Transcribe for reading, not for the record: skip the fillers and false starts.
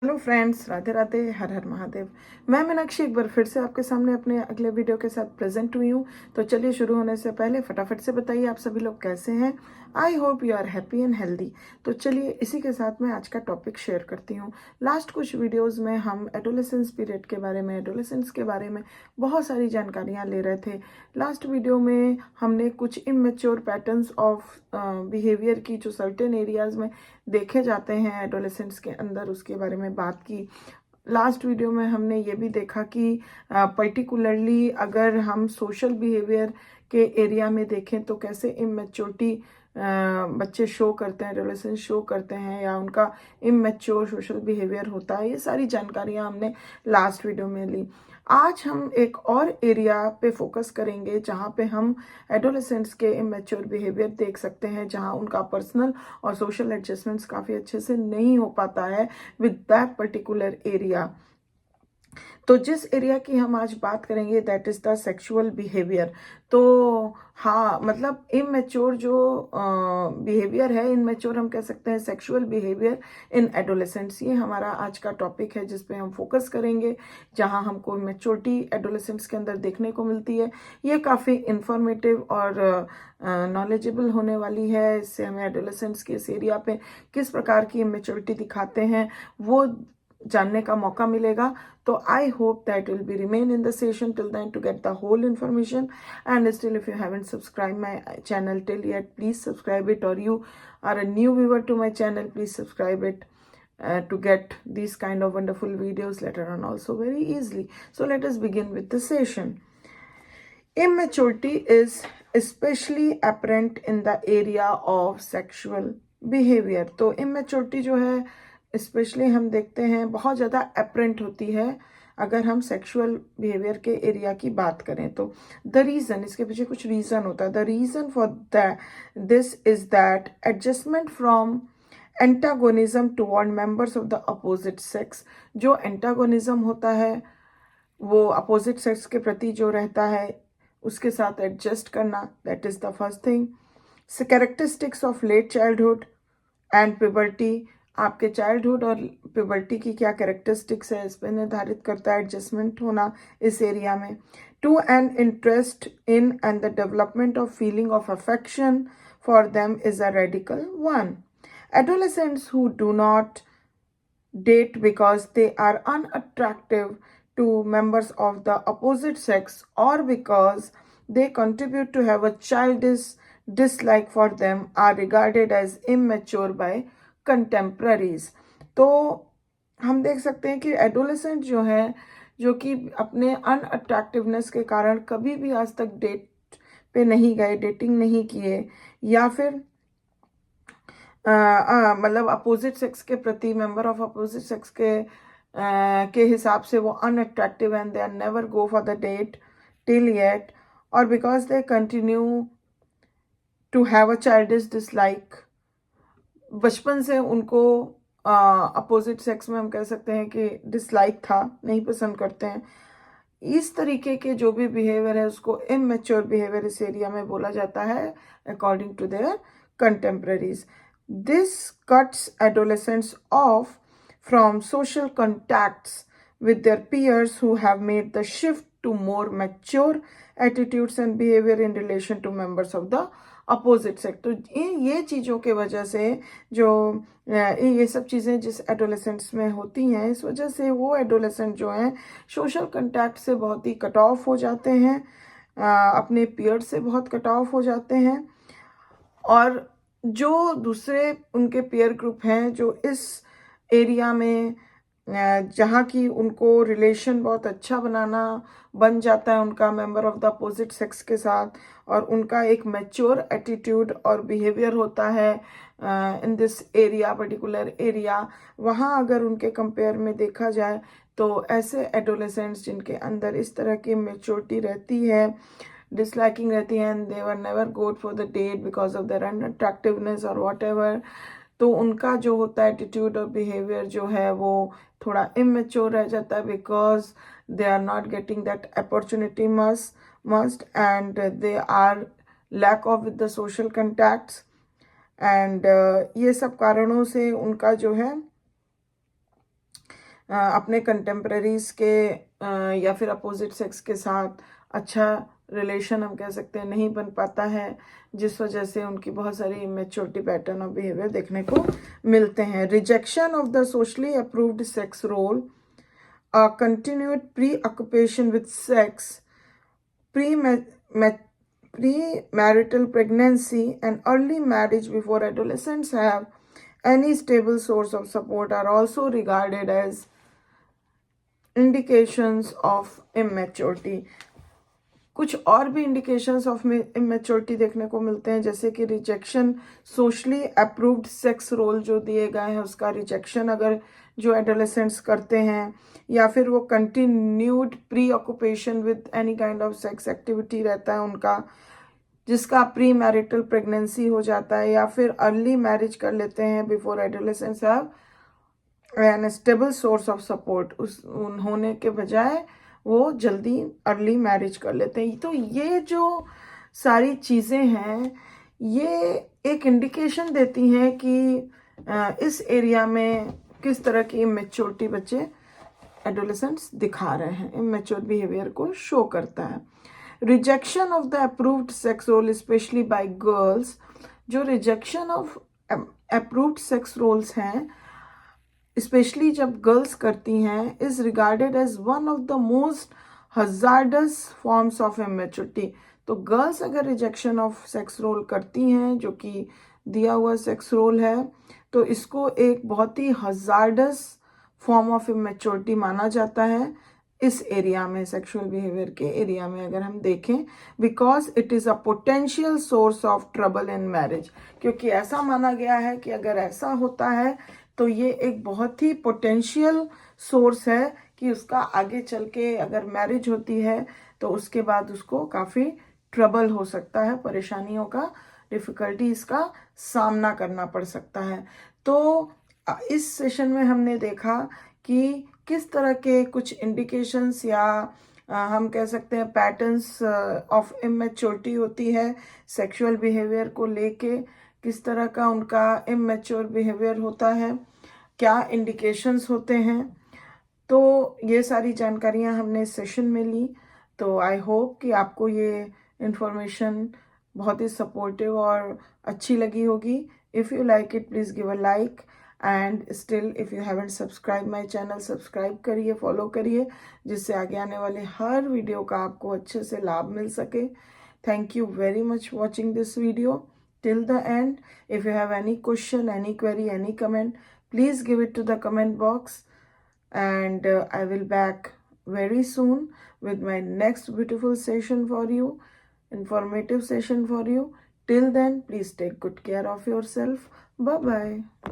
Hello friends, Radhe Radhe, हर हर महादेव। मैं मीनाक्षी एक बार फिर से आपके सामने अपने अगले वीडियो के साथ प्रेजेंट हुई हूँ। तो चलिए शुरू होने से पहले फटाफट से बताइए आप सभी लोग कैसे हैं। I hope you are happy and healthy. तो चलिए इसी के साथ मैं आज का टॉपिक शेयर करती हूँ। लास्ट कुछ वीडियोस में हम एडोलेसेंस पीरियड के बारे में, एडोलेसेंस के बारे में बहुत सारी जानकारियाँ ले रहे थे। लास्ट वीडियो में हमने कुछ इमेच्योर पैटर्न्स ऑफ बिहेवियर की जो सर्टेन एरियाज में देखे जाते हैं एडोलेसेंट्स के अंदर, उसके बारे में बात की। लास्ट वीडियो में हमने ये भी देखा कि पर्टिकुलरली अगर हम सोशल बिहेवियर के एरिया में देखें तो कैसे इमेच्योरिटी बच्चे शो करते हैं, एडोलेसेंस शो करते हैं या उनका इमेच्योर सोशल बिहेवियर होता है। ये सारी जानकारियां हमने लास्ट वीडियो में ली। आज हम एक और एरिया पे फोकस करेंगे जहाँ पे हम एडोलेसेंट्स के इमेच्योर बिहेवियर देख सकते हैं, जहाँ उनका पर्सनल और सोशल एडजस्टमेंट्स काफ़ी अच्छे से नहीं हो पाता है विद दैट पर्टिकुलर एरिया। तो जिस एरिया की हम आज बात करेंगे that is the sexual behaviour. तो हाँ, मतलब इमेच्योर जो बिहेवियर है, इमेच्योर हम कह सकते हैं सेक्सुअल बिहेवियर इन एडोलेसेंट्स, ये हमारा आज का टॉपिक है जिस पे हम फोकस करेंगे, जहां हमको मेच्योरिटी एडोलेसेंट्स के अंदर देखने को मिलती है। ये काफ़ी इंफॉर्मेटिव और नॉलेजेबल होने वाली है। इससे हमें एडोलेसेंट्स के इस एरिया पे किस प्रकार की इमेच्योरिटी दिखाते हैं वो जानने का मौका मिलेगा। तो I hope that will be remain in the session till then to get the whole information. And still, if you haven't subscribed my channel till yet, please subscribe it, or you are a new viewer to my channel, please subscribe it to get these kind of wonderful videos later on also very easily. So let us begin with the session. Immaturity is especially apparent in the area of sexual behavior. तो immaturity जो है specially हम देखते हैं बहुत ज़्यादा apparent होती है अगर हम सेक्सुअल बिहेवियर के एरिया की बात करें। तो द रीज़न, इसके पीछे कुछ रीज़न होता है। The reason for this is that adjustment from antagonism toward members of the opposite sex. जो एंटागोनिज्म होता है वो अपोजिट सेक्स के प्रति जो रहता है उसके साथ एडजस्ट करना, that is the first thing. Characteristics of late childhood and puberty, आपके चाइल्डहुड और प्यूबर्टी की क्या कैरेक्टरिस्टिक्स है इस पर निर्धारित करता है एडजस्टमेंट होना इस एरिया में। To an interest in and the development of feeling of affection for them is a radical one. Adolescents who do not date because they are unattractive to members of the opposite sex or because they contribute to have a childish dislike for them are regarded as immature by contemporaries. तो हम देख सकते हैं कि adolescent जो है, जो कि अपने अनअट्रैक्टिवनेस के कारण कभी भी आज तक डेट पे नहीं गए, डेटिंग नहीं किए, या फिर मतलब अपोजिट सेक्स के प्रति, मेंबर ऑफ अपोजिट सेक्स के हिसाब से वो unattractive and they are never go for the date till yet, और because they continue to have a childish dislike. बचपन से उनको अपोजिट सेक्स में हम कह सकते हैं कि डिसलाइक था, नहीं पसंद करते हैं। इस तरीके के जो भी बिहेवियर है उसको इमेच्योर बिहेवियर इस एरिया में बोला जाता है according to their contemporaries. This cuts adolescents off from social contacts with their peers who have made the shift to more mature attitudes and behavior in relation to members of the opposite sex. तो ये चीज़ों के वजह से जो ये सब चीज़ें जिस एडोलेसेंट्स में होती हैं, इस वजह से वो एडोलेसेंट जो हैं सोशल कंटैक्ट से बहुत ही कट ऑफ हो जाते हैं, अपने पीयर से बहुत कट ऑफ हो जाते हैं, और जो दूसरे उनके पीयर ग्रुप हैं जो इस एरिया में जहाँ की उनको रिलेशन बहुत अच्छा बनाना बन जाता है उनका member of the opposite sex के साथ, और उनका एक मैच्योर एटीट्यूड और बिहेवियर होता है in this area, particular area, वहाँ अगर उनके कंपेयर में देखा जाए तो ऐसे एडोलेसेंट्स जिनके अंदर इस तरह की मैच्योरिटी रहती है, डिसलाइकिंग रहती है, and they were never gone for the date because of their unattractiveness और वॉट एवर, तो उनका जो होता है एटीट्यूड और बिहेवियर जो है वो थोड़ा इमेच्योर रह जाता है because they are not getting that opportunity must and they are lack of with the social contacts, and ये सब कारणों से उनका जो है अपने कंटेम्प्रेरीज के या फिर अपोजिट सेक्स के साथ अच्छा रिलेशन हम कह सकते हैं नहीं बन पाता है, जिस वजह से उनकी बहुत सारी इमेच्योरिटी पैटर्न ऑफ बिहेवियर देखने को मिलते हैं। Rejection of the socially approved sex role, a continued preoccupation with sex, premarital pregnancy, and early marriage before adolescents have any stable source of support are also regarded as indications of immaturity. कुछ और भी indications of immaturity देखने को मिलते हैं, जैसे कि rejection, socially approved sex role जो दिए गए हैं उसका रिजेक्शन अगर जो एडोलेसेंट्स करते हैं, या फिर वो continued pre occupation with any kind of sex activity रहता है उनका, जिसका प्री मैरिटल प्रेगनेंसी हो जाता है, या फिर अर्ली मैरिज कर लेते हैं before adolescents have an stable source of support, उस होने के बजाय वो जल्दी अर्ली मैरिज कर लेते हैं। तो ये जो सारी चीज़ें हैं ये एक इंडिकेशन देती हैं कि इस एरिया में किस तरह की इमेच्योरिटी बच्चे एडोलेसेंट्स दिखा रहे हैं, इमेच्योर बिहेवियर को शो करता है। Rejection of the approved sex role specially by girls, जो rejection of approved sex roles हैं स्पेशली जब गर्ल्स करती हैं, is regarded as one of the most hazardous forms of immaturity. तो गर्ल्स अगर रिजेक्शन ऑफ सेक्स रोल करती हैं जो कि दिया हुआ सेक्स रोल है, तो इसको एक बहुत ही हजार्डस फॉर्म ऑफ इमेच्योरिटी माना जाता है इस एरिया में, सेक्सुअल बिहेवियर के एरिया में अगर हम देखें, because it is a potential source of trouble in marriage. क्योंकि ऐसा माना गया है कि अगर ऐसा होता है तो ये एक बहुत ही पोटेंशियल सोर्स है कि उसका आगे चल के अगर मैरिज होती है तो उसके बाद उसको काफ़ी ट्रबल हो सकता है, परेशानियों का, डिफ़िकल्टीज का सामना करना पड़ सकता है। तो इस सेशन में हमने देखा कि किस तरह के कुछ इंडिकेशंस या हम कह सकते हैं पैटर्न्स ऑफ इमेच्योरिटी होती है सेक्सुअल बिहेवियर को लेके, किस तरह का उनका इमेच्योर बिहेवियर होता है, क्या इंडिकेशंस होते हैं। तो ये सारी जानकारियां हमने इस सेशन में ली। तो आई होप कि आपको ये इन्फॉर्मेशन बहुत ही सपोर्टिव और अच्छी लगी होगी। If you like it please give a like, and still if you haven't subscribe my channel, subscribe करिए, फॉलो करिए, जिससे आगे आने वाले हर वीडियो का आपको अच्छे से लाभ मिल सके। Thank you very much watching this video till the end. If you have any question, any query, any comment, please give it to the comment box, and I will back very soon with my next beautiful session for you, informative session for you. Till then, please take good care of yourself. Bye bye.